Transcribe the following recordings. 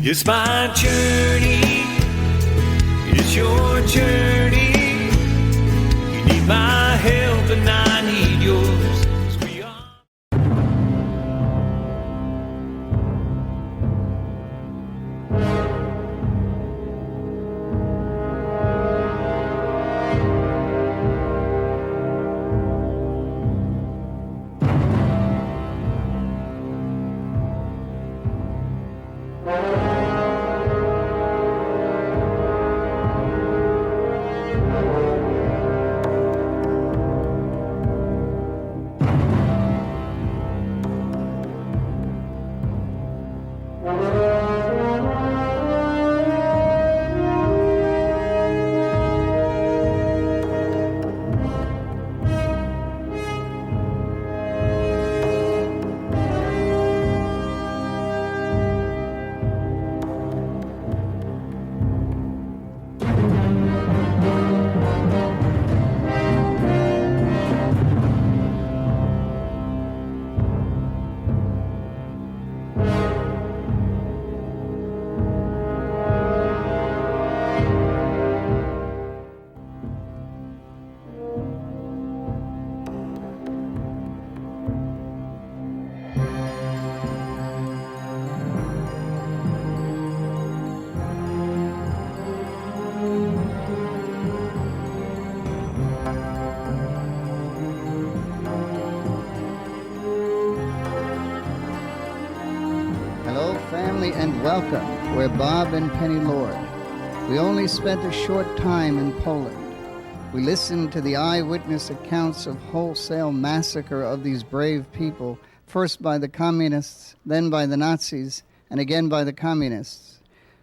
It's my journey, it's your journey. You need my help and I need yours. 'Cause we are. Family, and welcome. We're Bob and Penny Lord. We only spent a short time in Poland. We listened to the eyewitness accounts of wholesale massacre of these brave people, first by the communists, then by the Nazis, and again by the communists.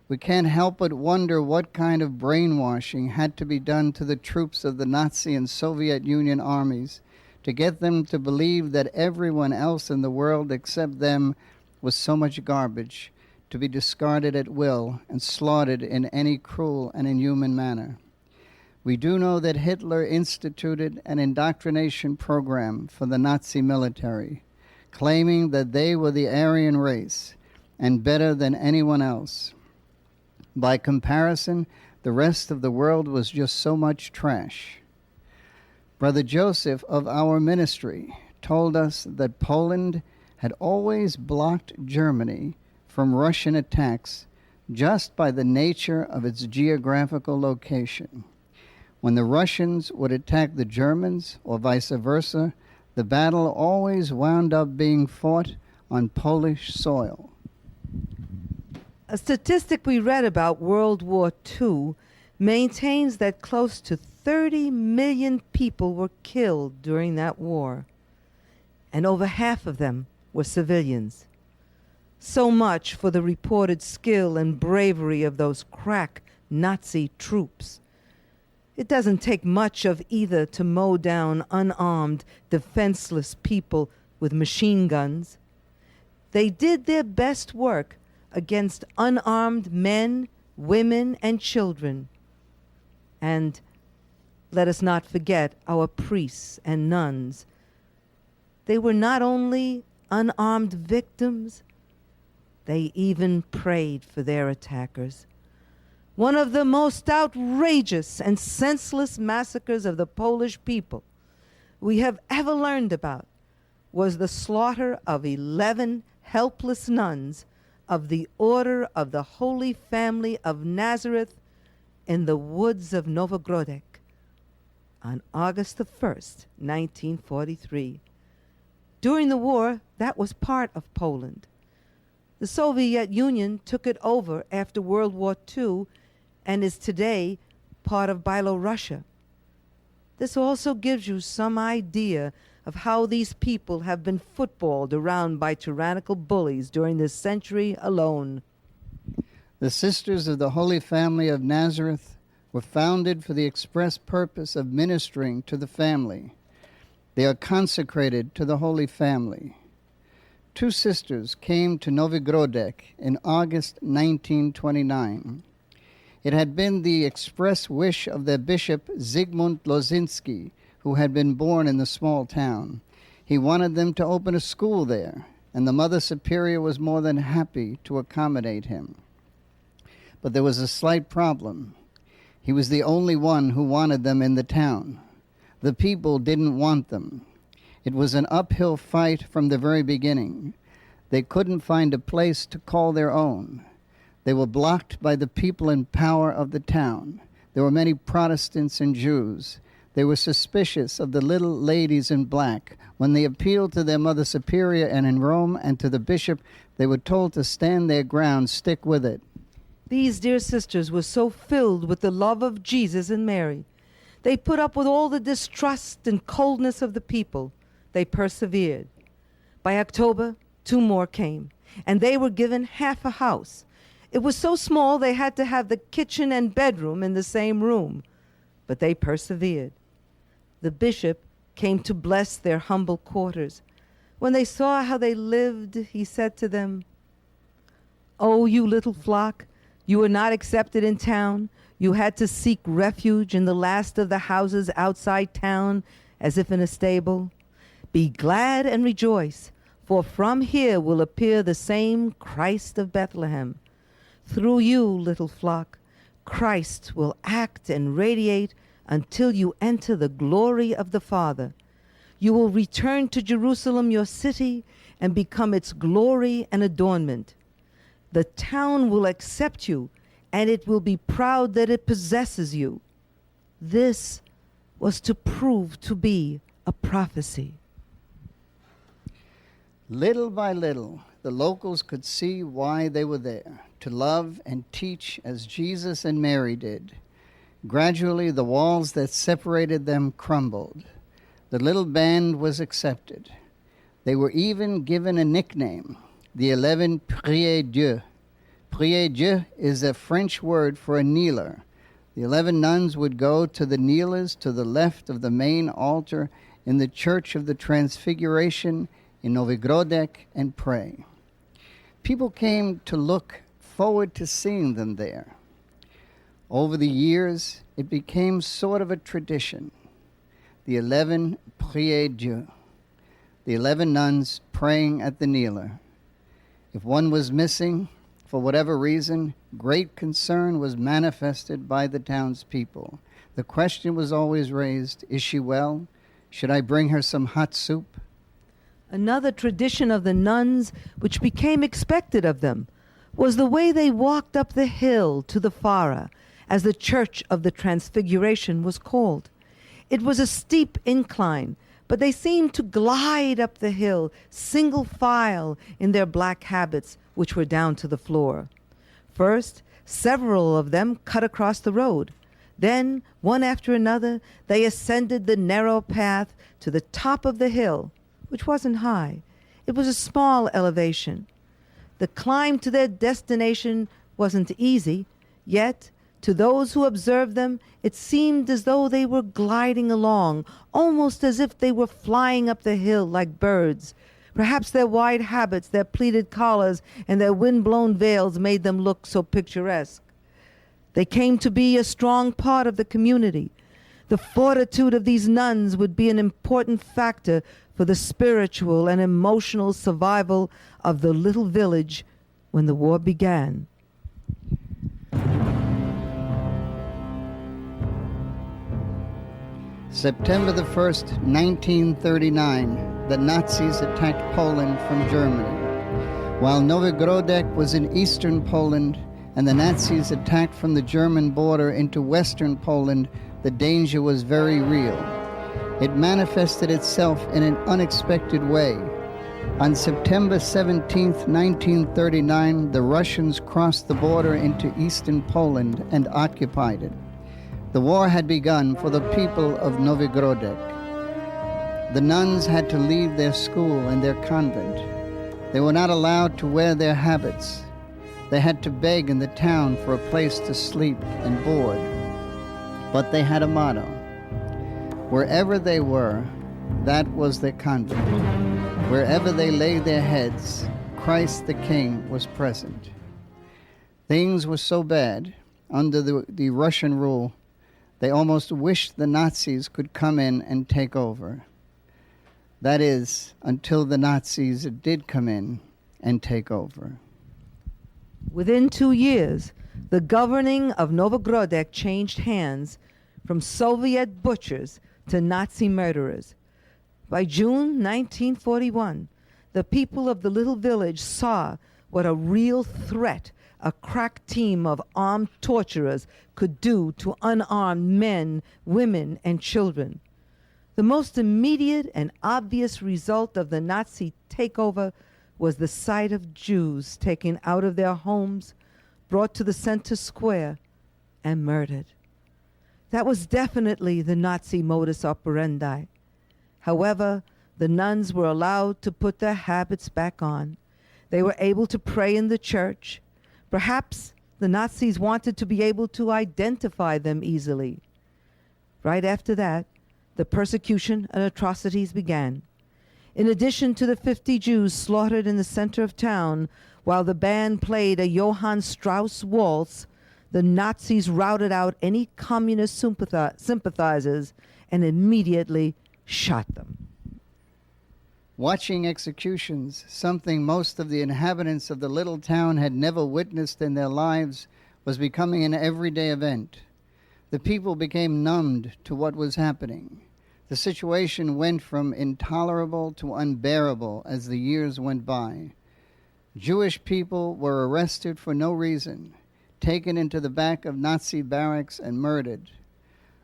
We can't help but wonder what kind of brainwashing had to be done to the troops of the Nazi and Soviet Union armies to get them to believe that everyone else in the world except them was so much garbage, to be discarded at will and slaughtered in any cruel and inhuman manner. We do know that Hitler instituted an indoctrination program for the Nazi military, claiming that they were the Aryan race and better than anyone else. By comparison, the rest of the world was just so much trash. Brother Joseph of our ministry told us that Poland had always blocked Germany from Russian attacks just by the nature of its geographical location. When the Russians would attack the Germans, or vice versa, the battle always wound up being fought on Polish soil. A statistic we read about World War II maintains that close to 30 million people were killed during that war, and over half of them were civilians. So much for the reported skill and bravery of those crack Nazi troops. It doesn't take much of either to mow down unarmed, defenseless people with machine guns. They did their best work against unarmed men, women, and children. And let us not forget our priests and nuns. They were not only unarmed victims, they even prayed for their attackers. One of the most outrageous and senseless massacres of the Polish people we have ever learned about was the slaughter of 11 helpless nuns of the Order of the Holy Family of Nazareth in the woods of Novogrodek on August the 1st, 1943. During the war, that was part of Poland. The Soviet Union took it over after World War II and is today part of Belarusia. This also gives you some idea of how these people have been footballed around by tyrannical bullies during this century alone. The Sisters of the Holy Family of Nazareth were founded for the express purpose of ministering to the family. They are consecrated to the Holy Family. Two sisters came to Novogrodek in August 1929. It had been the express wish of their bishop, Zygmunt Lozinski, who had been born in the small town. He wanted them to open a school there, and the Mother Superior was more than happy to accommodate him. But there was a slight problem. He was the only one who wanted them in the town. The people didn't want them. It was an uphill fight from the very beginning. They couldn't find a place to call their own. They were blocked by the people in power of the town. There were many Protestants and Jews. They were suspicious of the little ladies in black. When they appealed to their Mother Superior and in Rome and to the bishop, they were told to stand their ground, stick with it. These dear sisters were so filled with the love of Jesus and Mary. They put up with all the distrust and coldness of the people. They persevered. By October, 2 more came, and they were given half a house. It was so small they had to have the kitchen and bedroom in the same room. But they persevered. The bishop came to bless their humble quarters. When they saw how they lived, he said to them, "Oh, you little flock, you were not accepted in town. You had to seek refuge in the last of the houses outside town, as if in a stable. Be glad and rejoice, for from here will appear the same Christ of Bethlehem. Through you, little flock, Christ will act and radiate until you enter the glory of the Father. You will return to Jerusalem, your city, and become its glory and adornment. The town will accept you, and it will be proud that it possesses you." This was to prove to be a prophecy. Little by little, the locals could see why they were there, to love and teach as Jesus and Mary did. Gradually, the walls that separated them crumbled. The little band was accepted. They were even given a nickname, the 11 Priez Dieu. Priez Dieu is a French word for a kneeler. The 11 nuns would go to the kneelers to the left of the main altar in the Church of the Transfiguration in Novogrodek and pray. People came to look forward to seeing them there. Over the years, it became sort of a tradition. The 11 Priez Dieu, the 11 nuns praying at the kneeler. If one was missing, for whatever reason, great concern was manifested by the townspeople. The question was always raised, is she well? Should I bring her some hot soup? Another tradition of the nuns, which became expected of them, was the way they walked up the hill to the Fara, as the Church of the Transfiguration was called. It was a steep incline, but they seemed to glide up the hill, single file in their black habits, which were down to the floor. First, several of them cut across the road. Then, one after another, they ascended the narrow path to the top of the hill, which wasn't high. It was a small elevation. The climb to their destination wasn't easy, yet to those who observed them, it seemed as though they were gliding along, almost as if they were flying up the hill like birds. Perhaps their wide habits, their pleated collars, and their wind-blown veils made them look so picturesque. They came to be a strong part of the community. The fortitude of these nuns would be an important factor for the spiritual and emotional survival of the little village when the war began. September the 1st, 1939, the Nazis attacked Poland from Germany. While Novogrodek was in eastern Poland and the Nazis attacked from the German border into western Poland, the danger was very real. It manifested itself in an unexpected way. On September 17, 1939, the Russians crossed the border into eastern Poland and occupied it. The war had begun for the people of Novogrodek. The nuns had to leave their school and their convent. They were not allowed to wear their habits. They had to beg in the town for a place to sleep and board. But they had a motto. Wherever they were, that was their convent. Wherever they laid their heads, Christ the King was present. Things were so bad under the Russian rule, they almost wished the Nazis could come in and take over. That is, until the Nazis did come in and take over. Within 2 years, the governing of Novogrodek changed hands from Soviet butchers to Nazi murderers. By June 1941, the people of the little village saw what a real threat a crack team of armed torturers could do to unarmed men, women, and children. The most immediate and obvious result of the Nazi takeover was the sight of Jews taken out of their homes, brought to the center square, and murdered. That was definitely the Nazi modus operandi. However, the nuns were allowed to put their habits back on. They were able to pray in the church. Perhaps the Nazis wanted to be able to identify them easily. Right after that, the persecution and atrocities began. In addition to the 50 Jews slaughtered in the center of town while the band played a Johann Strauss waltz, the Nazis routed out any communist sympathizers and immediately shot them. Watching executions, something most of the inhabitants of the little town had never witnessed in their lives, was becoming an everyday event. The people became numbed to what was happening. The situation went from intolerable to unbearable as the years went by. Jewish people were arrested for no reason, taken into the back of Nazi barracks and murdered.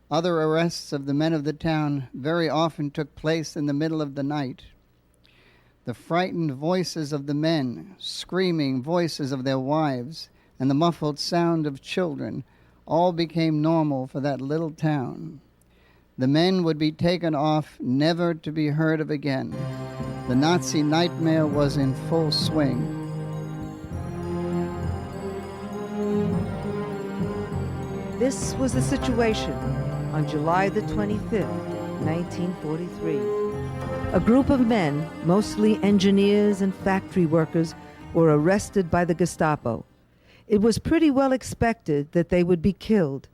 Other arrests of the men of the town very often took place in the middle of the night. The frightened voices of the men, screaming voices of their wives, and the muffled sound of children all became normal for that little town. The men would be taken off, never to be heard of again. The Nazi nightmare was in full swing. This was the situation on July the 25th, 1943. A group of men, mostly engineers and factory workers, were arrested by the Gestapo. It was pretty well expected that they would be killed.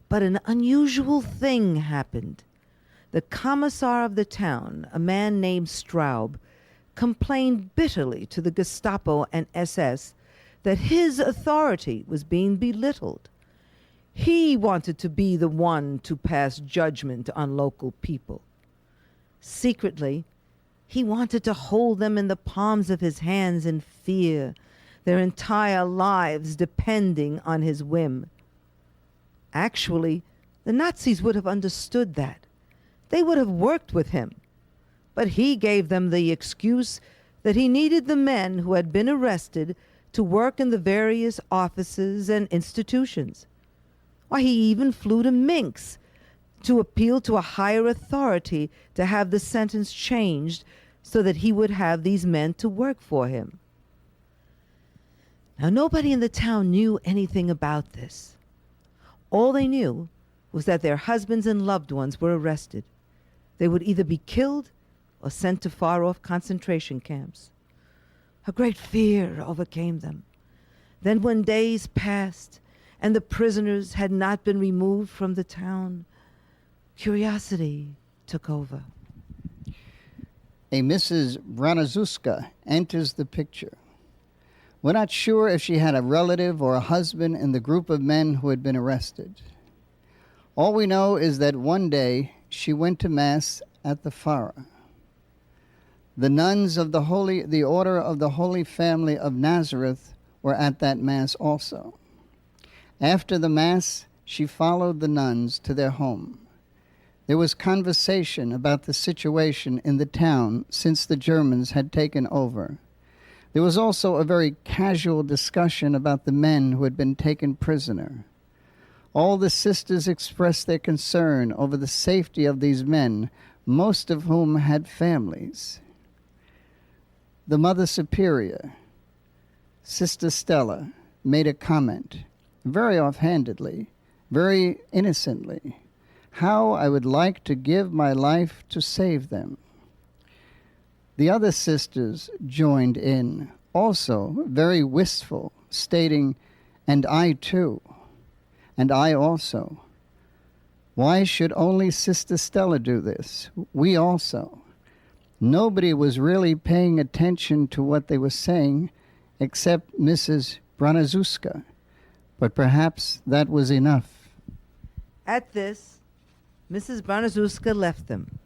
But an unusual thing happened. The commissar of the town, a man named Straub, complained bitterly to the Gestapo and SS that his authority was being belittled. He wanted to be the one to pass judgment on local people. Secretly, he wanted to hold them in the palms of his hands in fear, their entire lives depending on his whim. Actually, the Nazis would have understood that. They would have worked with him. But he gave them the excuse that he needed the men who had been arrested to work in the various offices and institutions. Why, he even flew to Minsk to appeal to a higher authority to have the sentence changed so that he would have these men to work for him. Now, nobody in the town knew anything about this. All they knew was that their husbands and loved ones were arrested. They would either be killed or sent to far-off concentration camps. A great fear overcame them. Then when days passed and the prisoners had not been removed from the town, curiosity took over. A Mrs. Branazuska enters the picture. We're not sure if she had a relative or a husband in the group of men who had been arrested. All we know is that one day she went to Mass at the Pfarrer. The nuns of the Order of the Holy Family of Nazareth were at that Mass also. After the Mass, she followed the nuns to their home. There was conversation about the situation in the town since the Germans had taken over. There was also a very casual discussion about the men who had been taken prisoner. All the sisters expressed their concern over the safety of these men, most of whom had families. The Mother Superior, Sister Stella, made a comment, very offhandedly, very innocently, how I would like to give my life to save them. The other sisters joined in, also very wistful, stating, and I too, and I also. Why should only Sister Stella do this? We also. Nobody was really paying attention to what they were saying except Mrs. Branazuska, but perhaps that was enough. At this, Mrs. Barnazuska left them.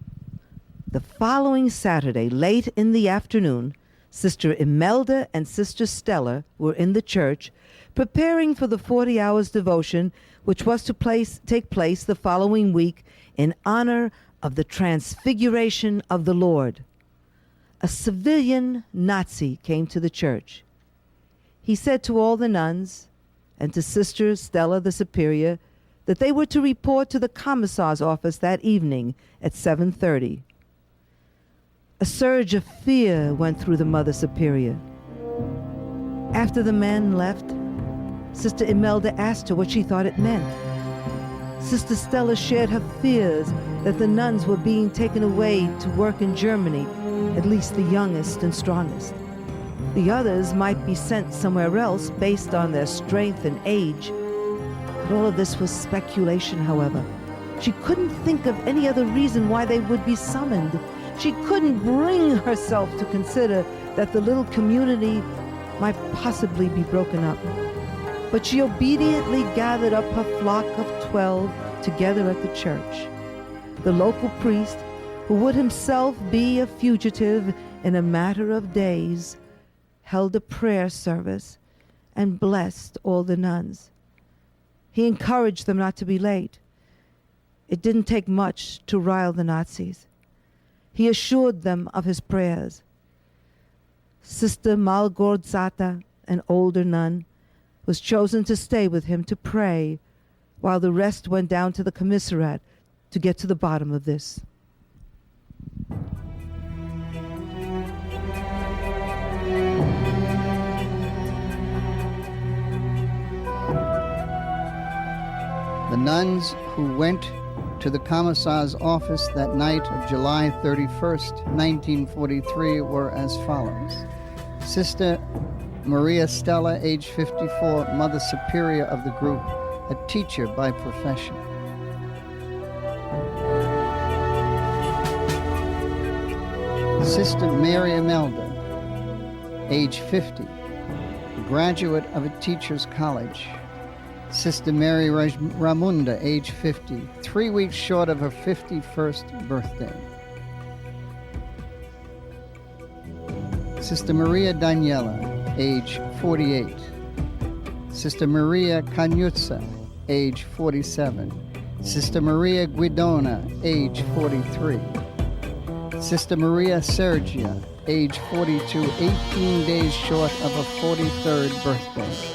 The following Saturday, late in the afternoon, Sister Imelda and Sister Stella were in the church preparing for the 40 hours devotion which was to take place the following week in honor of the transfiguration of the Lord. A civilian Nazi came to the church. He said to all the nuns and to Sister Stella the Superior that they were to report to the Commissar's office that evening at 7:30. A surge of fear went through the Mother Superior. After the man left, Sister Imelda asked her what she thought it meant. Sister Stella shared her fears that the nuns were being taken away to work in Germany, at least the youngest and strongest. The others might be sent somewhere else based on their strength and age. But all of this was speculation, however. She couldn't think of any other reason why they would be summoned. She couldn't bring herself to consider that the little community might possibly be broken up. But she obediently gathered up her flock of 12 together at the church. The local priest, who would himself be a fugitive in a matter of days, held a prayer service and blessed all the nuns. He encouraged them not to be late. It didn't take much to rile the Nazis. He assured them of his prayers. Sister Malgorzata, an older nun, was chosen to stay with him to pray, while the rest went down to the commissariat to get to the bottom of this. The nuns who went to the Commissar's office that night of July 31st, 1943 were as follows. Sister Maria Stella, age 54, Mother Superior of the group, a teacher by profession. Sister Mary Imelda, age 50, a graduate of a teacher's college. Sister Mary Ramunda, age 50, 3 weeks short of her 51st birthday. Sister Maria Daniela, age 48. Sister Maria Canuzza, age 47. Sister Maria Guidona, age 43. Sister Maria Sergia, age 42, 18 days short of her 43rd birthday.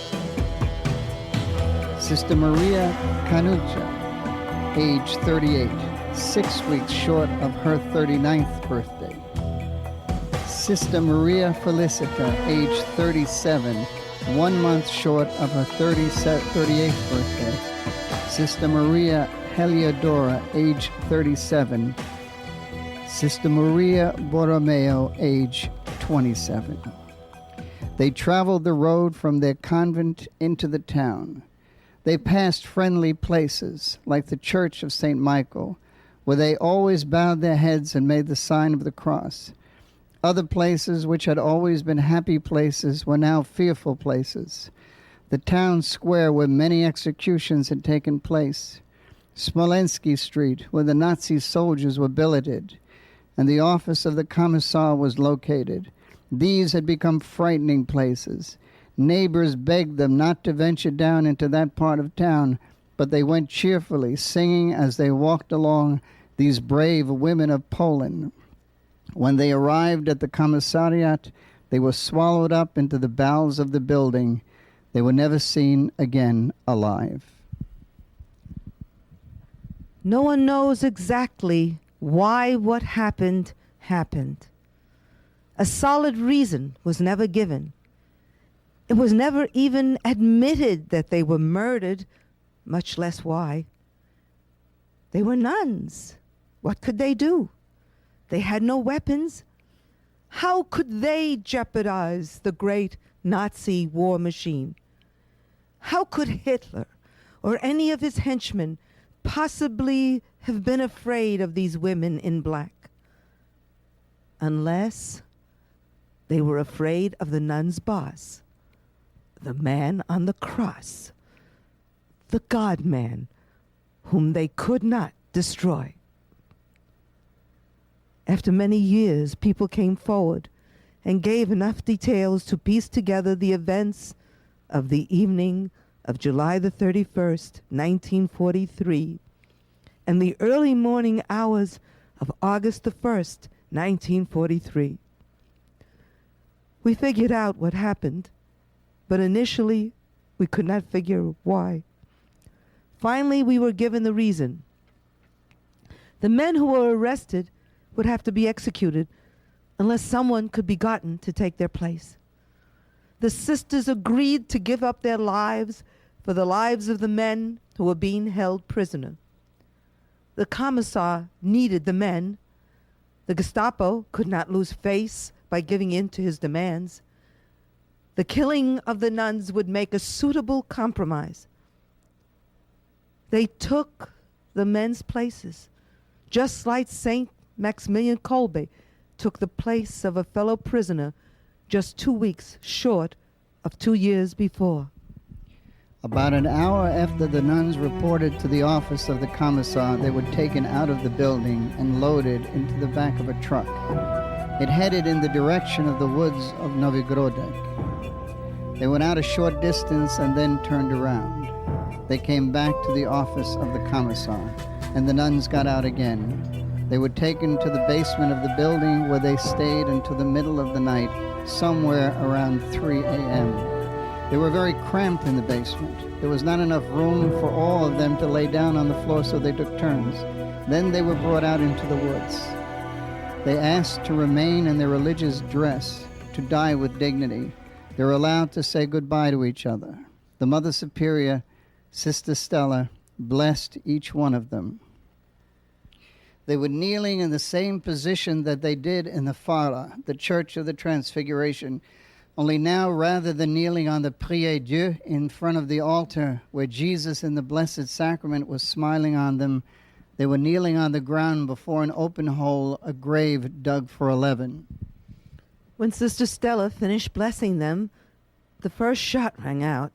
Sister Maria Canuzza, age 38, 6 weeks short of her 39th birthday. Sister Maria Felicita, age 37, 1 month short of her 38th birthday. Sister Maria Heliodora, age 37. Sister Maria Borromeo, age 27. They traveled the road from their convent into the town. They passed friendly places, like the Church of St. Michael, where they always bowed their heads and made the sign of the cross. Other places, which had always been happy places, were now fearful places. The town square where many executions had taken place, Smolensky Street, where the Nazi soldiers were billeted, and the office of the Commissar was located. These had become frightening places. Neighbors begged them not to venture down into that part of town, but they went cheerfully, singing as they walked along, these brave women of Poland. When they arrived at the commissariat, they were swallowed up into the bowels of the building. They were never seen again alive. No one knows exactly why what happened. A solid reason was never given. It was never even admitted that they were murdered, much less why. They were nuns. What could they do? They had no weapons. How could they jeopardize the great Nazi war machine? How could Hitler or any of his henchmen possibly have been afraid of these women in black? Unless they were afraid of the nuns' boss, the man on the cross, the God-man, whom they could not destroy. After many years, people came forward and gave enough details to piece together the events of the evening of July the 31st, 1943, and the early morning hours of August the 1st, 1943. We figured out what happened, but initially we could not figure why. Finally, we were given the reason. The men who were arrested would have to be executed unless someone could be gotten to take their place. The sisters agreed to give up their lives for the lives of the men who were being held prisoner. The commissar needed the men. The Gestapo could not lose face by giving in to his demands. The killing of the nuns would make a suitable compromise. They took the men's places, just like Saint Maximilian Kolbe took the place of a fellow prisoner just 2 weeks short of 2 years before. About an hour after the nuns reported to the office of the commissar, they were taken out of the building and loaded into the back of a truck. It headed in the direction of the woods of Novogrodek. They went out a short distance and then turned around. They came back to the office of the commissar, and the nuns got out again. They were taken to the basement of the building, where they stayed until the middle of the night, somewhere around 3 a.m. They were very cramped in the basement. There was not enough room for all of them to lay down on the floor, so they took turns. Then they were brought out into the woods. They asked to remain in their religious dress, to die with dignity. They were allowed to say goodbye to each other. The Mother Superior, Sister Stella, blessed each one of them. They were kneeling in the same position that they did in the Fara, the Church of the Transfiguration, only now, rather than kneeling on the Prie-Dieu in front of the altar where Jesus in the Blessed Sacrament was smiling on them, they were kneeling on the ground before an open hole, a grave dug for 11. When Sister Stella finished blessing them, the first shot rang out.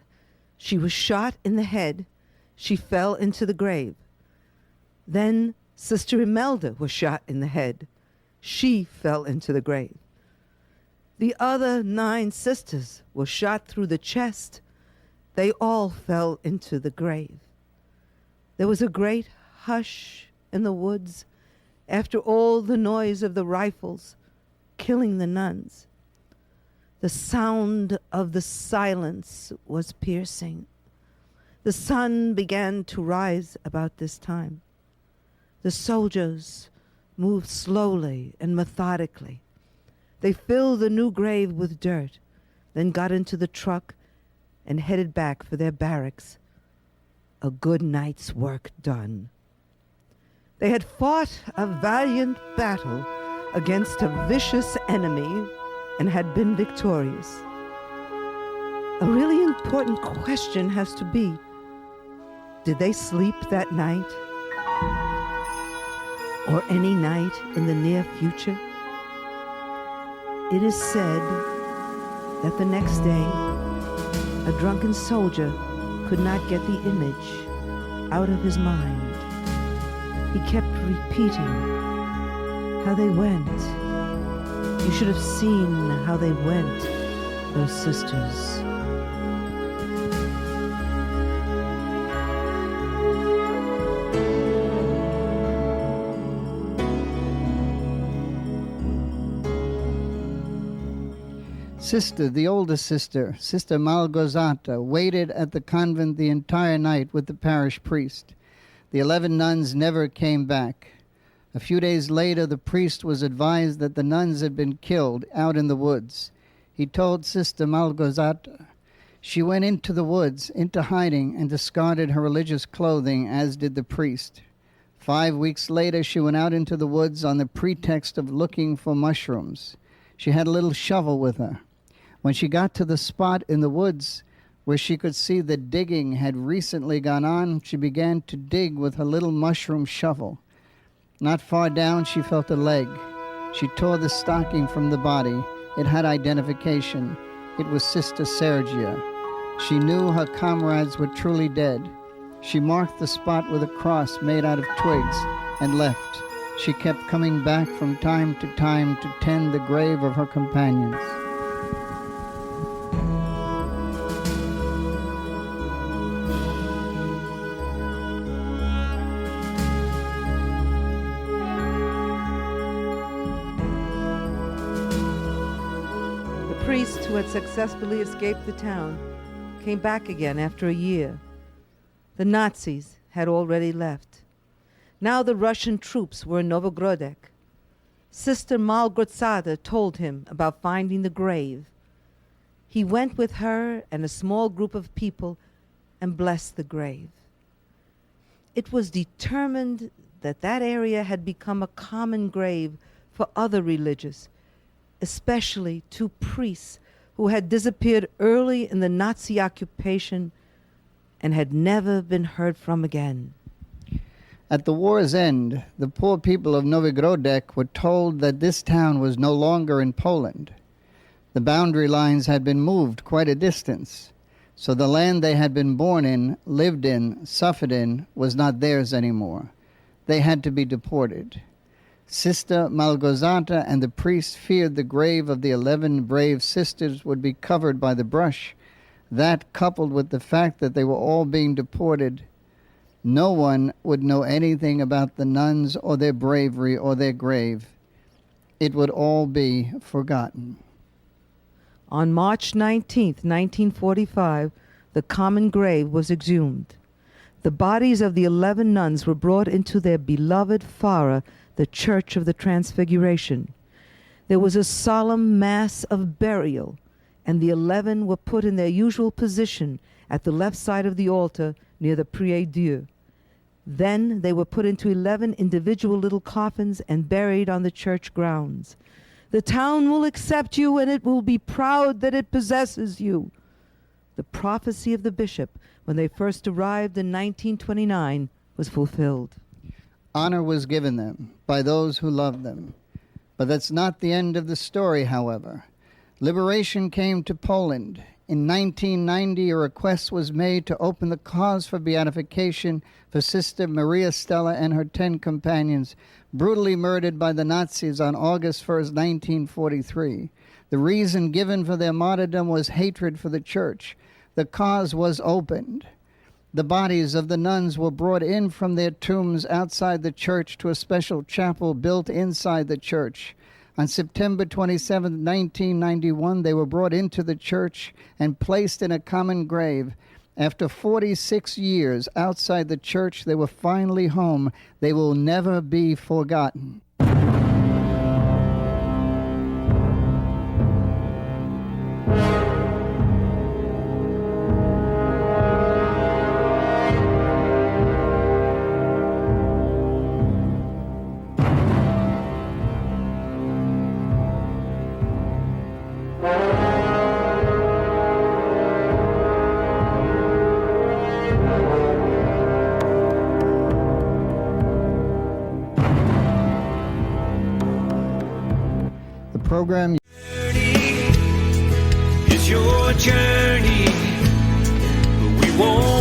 She was shot in the head. She fell into the grave. Then Sister Imelda was shot in the head. She fell into the grave. The other 9 sisters were shot through the chest. They all fell into the grave. There was a great hush in the woods after all the noise of the rifles killing the nuns. The sound of the silence was piercing. The sun began to rise about this time. The soldiers moved slowly and methodically. They filled the new grave with dirt, then got into the truck and headed back for their barracks. A good night's work done. They had fought a valiant battle against a vicious enemy and had been victorious. A really important question has to be, did they sleep that night? Or any night in the near future? It is said that the next day, a drunken soldier could not get the image out of his mind. He kept repeating how they went. You should have seen how they went, those sisters. Sister, the oldest sister, Sister Malgorzata, waited at the convent the entire night with the parish priest. The 11 nuns never came back. A few days later, the priest was advised that the nuns had been killed out in the woods. He told Sister Malgorzata. She went into the woods, into hiding, and discarded her religious clothing, as did the priest. 5 weeks later, she went out into the woods on the pretext of looking for mushrooms. She had a little shovel with her. When she got to the spot in the woods where she could see the digging had recently gone on, she began to dig with her little mushroom shovel. Not far down, she felt a leg. She tore the stocking from the body. It had identification. It was Sister Sergia. She knew her comrades were truly dead. She marked the spot with a cross made out of twigs and left. She kept coming back from time to time to tend the grave of her companions. The priest who had successfully escaped the town came back again after a year. The Nazis had already left. Now the Russian troops were in Novogrodek. Sister Malgorzata told him about finding the grave. He went with her and a small group of people and blessed the grave. It was determined that that area had become a common grave for other religious, especially two priests who had disappeared early in the Nazi occupation and had never been heard from again. At the war's end, the poor people of Novogrodek were told that this town was no longer in Poland. The boundary lines had been moved quite a distance, so the land they had been born in, lived in, suffered in, was not theirs anymore. They had to be deported. Sister Malgorzata and the priests feared the grave of the 11 brave sisters would be covered by the brush. That, coupled with the fact that they were all being deported, no one would know anything about the nuns or their bravery or their grave. It would all be forgotten. On March 19th, 1945, the common grave was exhumed. The bodies of the 11 nuns were brought into their beloved Fara, the Church of the Transfiguration. There was a solemn mass of burial, and the 11 were put in their usual position at the left side of the altar near the prie-dieu. Then they were put into 11 individual little coffins and buried on the church grounds. The town will accept you, and it will be proud that it possesses you. The prophecy of the bishop, when they first arrived in 1929, was fulfilled. Honor was given them by those who loved them. But that's not the end of the story, however. Liberation came to Poland. In 1990, a request was made to open the cause for beatification for Sister Maria Stella and her 10 companions, brutally murdered by the Nazis on August 1st, 1943. The reason given for their martyrdom was hatred for the church. The cause was opened. The bodies of the nuns were brought in from their tombs outside the church to a special chapel built inside the church. On September 27, 1991, they were brought into the church and placed in a common grave. After 46 years outside the church, they were finally home. They will never be forgotten. Program is your journey, but we won't